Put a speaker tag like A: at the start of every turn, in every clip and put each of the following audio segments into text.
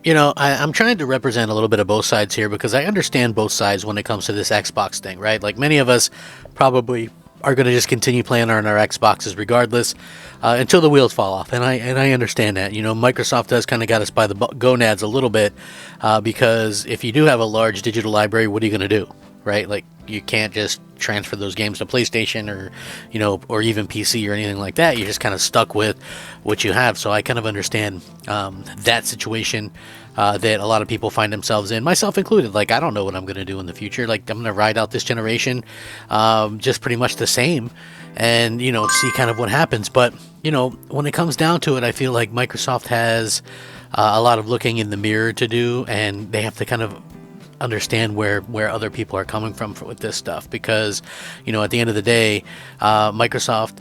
A: I'm trying to represent a little bit of both sides here because I understand both sides when it comes to this Xbox thing, right? Like many of us probably are going to just continue playing on our Xboxes regardless until the wheels fall off, and I understand that. Microsoft does kind of got us by the gonads a little bit because if you do have a large digital library, what are you going to do, right? Like you can't just transfer those games to PlayStation or even PC or anything like that. You're just kind of stuck with what you have. So I kind of understand that situation that a lot of people find themselves in, myself included. Like I don't know what I'm going to do in the future. Like I'm going to ride out this generation just pretty much the same and see kind of what happens. But when it comes down to it, I feel like Microsoft has a lot of looking in the mirror to do, and they have to kind of understand where other people are coming from with this stuff because at the end of the day Microsoft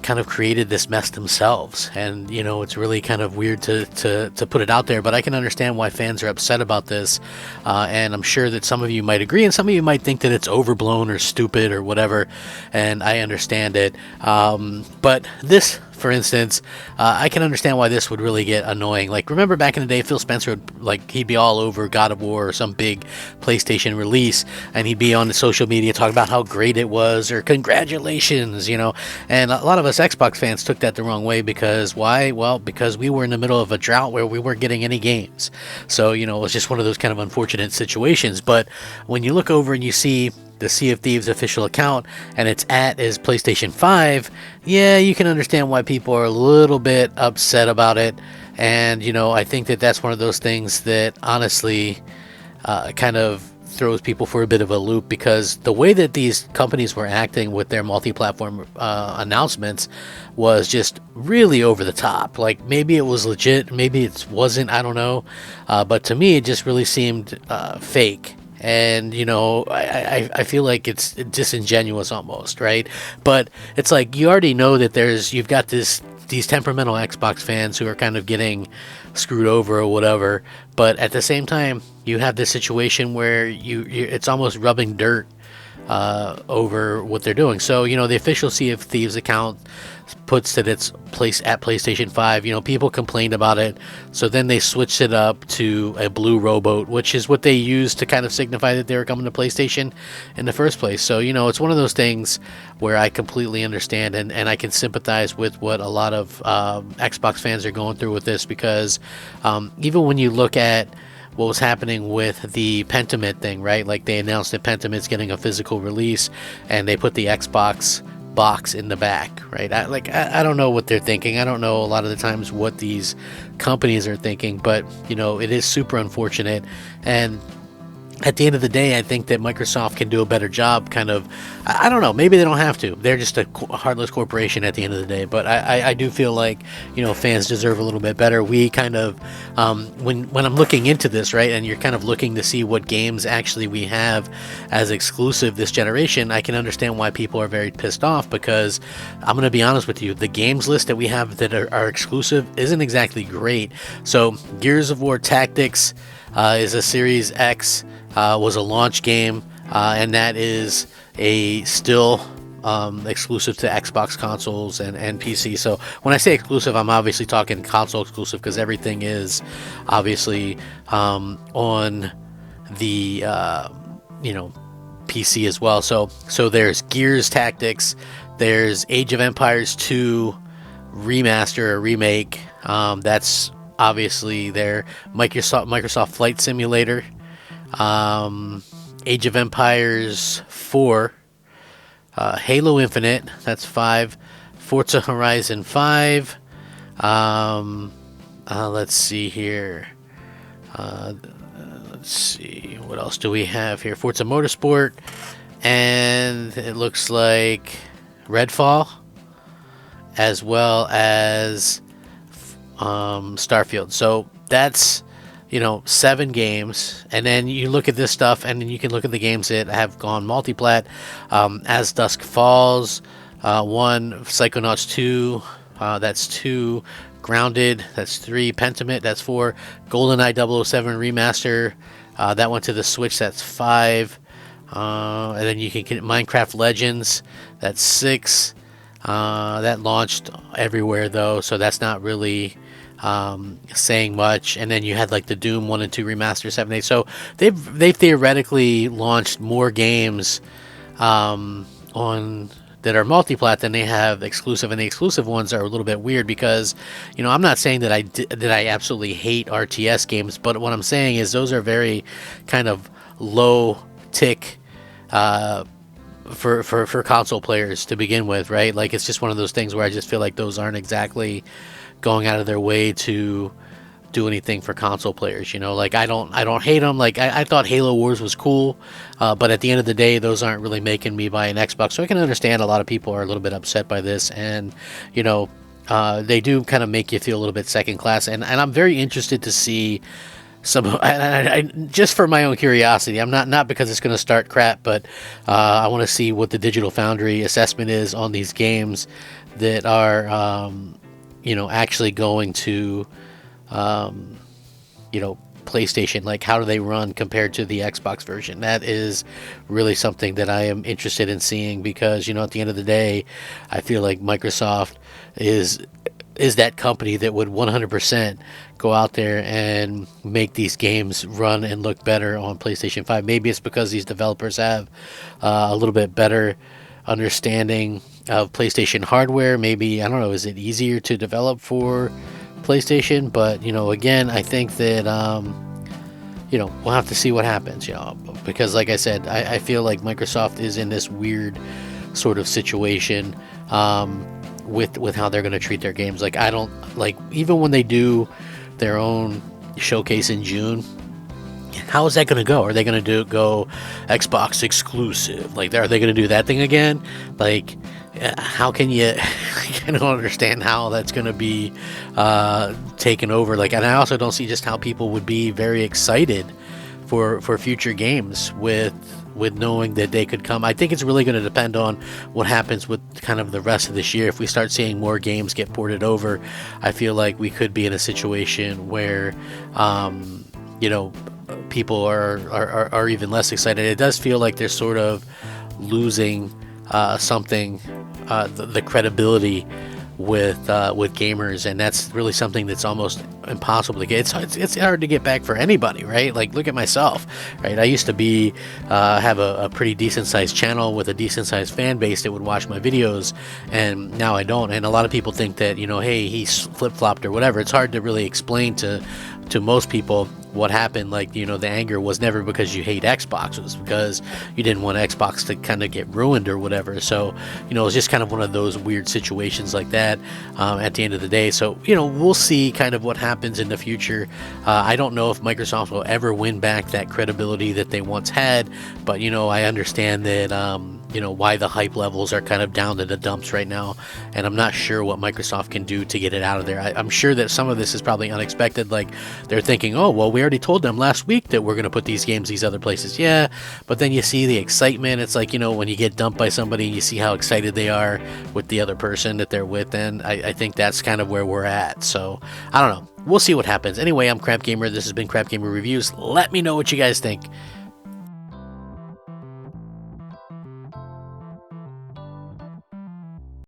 A: kind of created this mess themselves, and it's really kind of weird to put it out there, but I can understand why fans are upset about this, and I'm sure that some of you might agree and some of you might think that it's overblown or stupid or whatever, and I understand it, but this, for instance, I can understand why this would really get annoying. Like, remember back in the day, Phil Spencer he'd be all over God of War or some big PlayStation release, and he'd be on the social media talking about how great it was or congratulations, and a lot of us Xbox fans took that the wrong way because why? Well, because we were in the middle of a drought where we weren't getting any games. So, it was just one of those kind of unfortunate situations. But when you look over and you see the Sea of Thieves official account and its is PlayStation 5, yeah, you can understand why people are a little bit upset about it. And, I think that that's one of those things that honestly kind of throws people for a bit of a loop, because the way that these companies were acting with their multi-platform announcements was just really over the top. Like maybe it was legit, maybe it wasn't, I don't know. But to me, it just really seemed fake. And I feel like it's disingenuous almost, right? But it's like you already know that you've got these temperamental Xbox fans who are kind of getting screwed over or whatever, but at the same time you have this situation where it's almost rubbing dirt over what they're doing. So the official Sea of Thieves account puts that it's placed at PlayStation 5. People complained about it, so then they switched it up to a blue rowboat, which is what they used to kind of signify that they were coming to PlayStation in the first place. So it's one of those things where I completely understand and I can sympathize with what a lot of Xbox fans are going through with this, because even when you look at what was happening with the Pentiment thing, right? Like they announced that Pentiment's getting a physical release and they put the Xbox box in the back, right? I don't know what they're thinking. I don't know a lot of the times what these companies are thinking, but it is super unfortunate. And at the end of the day, I think that Microsoft can do a better job kind of, I don't know, maybe they don't have to. They're just a heartless corporation at the end of the day. But I do feel like, fans deserve a little bit better. We kind of, when I'm looking into this, right, and you're kind of looking to see what games actually we have as exclusive this generation, I can understand why people are very pissed off, because I'm going to be honest with you, the games list that we have that are exclusive isn't exactly great. So Gears of War Tactics is a Series X, was a launch game, and that is still exclusive to Xbox consoles and PC. So when I say exclusive, I'm obviously talking console exclusive, because everything is obviously on the PC as well. So there's Gears Tactics, there's Age of Empires 2 remaster or remake. That's obviously their Microsoft Flight Simulator. Age of Empires 4, Halo Infinite, that's 5, Forza Horizon 5, let's see here, let's see, what else do we have here? Forza Motorsport, and it looks like Redfall, as well as Starfield. So that's 7 games, and then you look at this stuff, and then you can look at the games that have gone multiplat. As Dusk Falls, 1, Psychonauts 2, that's 2, Grounded, that's 3, Pentiment, that's 4, GoldenEye 007 Remaster, that went to the Switch, that's 5, and then you can get Minecraft Legends, that's 6, That launched everywhere though, so that's not really saying much. And then you had like the Doom 1 and 2 remaster 7 days. So they've theoretically launched more games on that are multi-plat than they have exclusive, and the exclusive ones are a little bit weird because, I'm not saying that I absolutely hate RTS games, but what I'm saying is those are very kind of low tick for console players to begin with, right? Like it's just one of those things where I just feel like those aren't exactly going out of their way to do anything for console players. Like I don't hate them. Like I thought Halo Wars was cool, but at the end of the day, those aren't really making me buy an Xbox. So I can understand a lot of people are a little bit upset by this, and they do kind of make you feel a little bit second class. And I'm very interested to see some. I just for my own curiosity. I'm not because it's going to start crap, but I want to see what the Digital Foundry assessment is on these games that are actually going to PlayStation. Like how do they run compared to the Xbox version? That is really something that I am interested in seeing, because at the end of the day, I feel like Microsoft is that company that would 100% go out there and make these games run and look better on PlayStation 5. Maybe it's because these developers have a little bit better understanding of PlayStation hardware. Maybe, I don't know, is it easier to develop for PlayStation? But again, I think that we'll have to see what happens, because like I said, I feel like Microsoft is in this weird sort of situation with how they're going to treat their games. Like I don't like, even when they do their own showcase in June, how is that going to go? Are they going to go Xbox exclusive? Like, are they going to do that thing again? Like, how can you? I don't understand how that's going to be taken over. Like, and I also don't see just how people would be very excited for future games with knowing that they could come. I think it's really going to depend on what happens with kind of the rest of this year. If we start seeing more games get ported over, I feel like we could be in a situation where people are even less excited. It does feel like they're sort of losing something, the credibility with gamers, and that's really something that's almost impossible to get. It's hard to get back for anybody, right? Like look at myself, right? I used to have a pretty decent sized channel with a decent sized fan base that would watch my videos, and now I don't. And a lot of people think that hey, he's flip flopped or whatever. It's hard to really explain to most people what happened. Like the anger was never because you hate Xbox, it was because you didn't want Xbox to kind of get ruined or whatever. So it's just kind of one of those weird situations like that at the end of the day. So we'll see kind of what happens in the future. I don't know if Microsoft will ever win back that credibility that they once had, but I understand that why the hype levels are kind of down to the dumps right now, and I'm not sure what Microsoft can do to get it out of there. I'm sure that some of this is probably unexpected. Like they're thinking, oh well, we already told them last week that we're going to put these games these other places. Yeah, but then you see the excitement. It's like when you get dumped by somebody, you see how excited they are with the other person that they're with, and I think that's kind of where we're at. So I don't know, we'll see what happens. Anyway, I'm Crap Gamer. This has been Crap Gamer Reviews. Let me know what you guys think